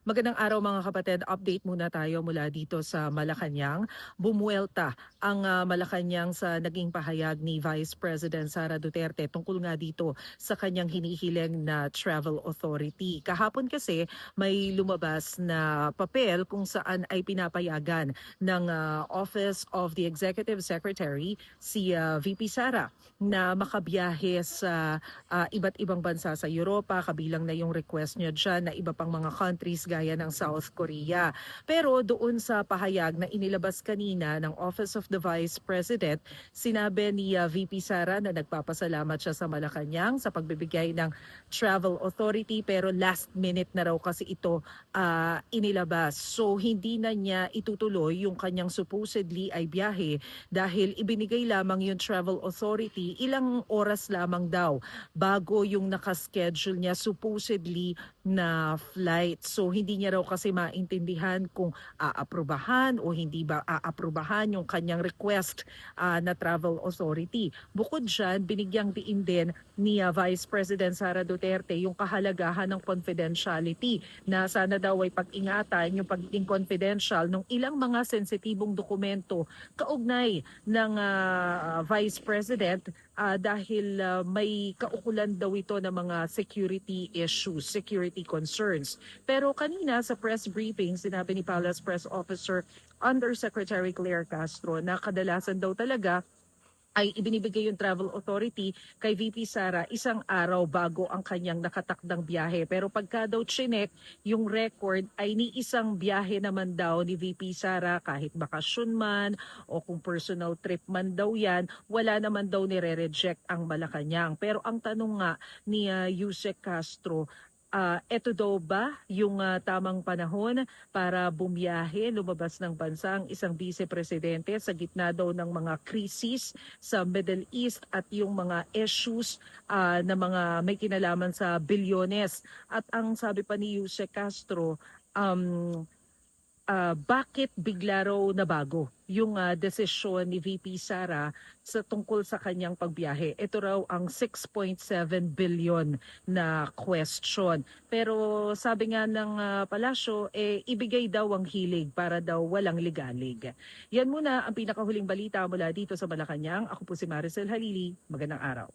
Magandang araw mga kapatid. Update muna tayo mula dito sa Malacanang. Bumuelta ang Malacanang sa naging pahayag ni Vice President Sara Duterte tungkol nga dito sa kanyang hinihiling na travel authority. Kahapon kasi may lumabas na papel kung saan ay pinapayagan ng Office of the Executive Secretary si VP Sara na makabiyahe sa iba't ibang bansa sa Europa, kabilang na yung request niya dyan na iba pang mga countries gaya ng South Korea. Pero doon sa pahayag na inilabas kanina ng Office of the Vice President, sinabi ni VP Sara na nagpapasalamat siya sa Malacanang sa pagbibigay ng travel authority, pero last minute na raw kasi ito inilabas. So hindi na niya itutuloy yung kanyang supposedly ay biyahe dahil ibinigay lamang yung travel authority ilang oras lamang daw bago yung nakaschedule niya supposedly na flight. So hindi niya raw kasi maintindihan kung aaprubahan o hindi ba aaprubahan yung kanyang request na travel authority. Bukod dyan, binigyang diin din ni Vice President Sara Duterte yung kahalagahan ng confidentiality na sana daw ay pag-ingatan yung pagiging confidential ng ilang mga sensitibong dokumento kaugnay ng Vice President dahil may kaukulan daw ito ng mga security issues, security concerns. Pero kanina sa press briefing, sinabi ni Palace Press Officer Undersecretary Claire Castro na kadalasan daw talaga ay ibinibigay yung travel authority kay VP Sara isang araw bago ang kanyang nakatakdang biyahe. Pero pagka daw chinek, yung record ay ni isang biyahe naman daw ni VP Sara kahit bakasyon man o kung personal trip man daw yan, wala naman daw nire-reject ang Malacanang. Pero ang tanong nga ni Yusek Castro, eto daw ba yung tamang panahon para bumiyahe, lumabas ng bansa ang isang vice-presidente sa gitna daw ng mga krisis sa Middle East at yung mga issues na mga may kinalaman sa bilyones. At ang sabi pa ni Yusek Castro, bakit bigla raw nabago yung desisyon ni VP Sara sa tungkol sa kanyang pagbiyahe. Ito raw ang 6.7 billion na question. Pero sabi nga ng palasyo, ibigay daw ang hilig para daw walang ligalig. Yan muna ang pinakahuling balita mula dito sa Malacanang. Ako po si Maricel Halili. Magandang araw.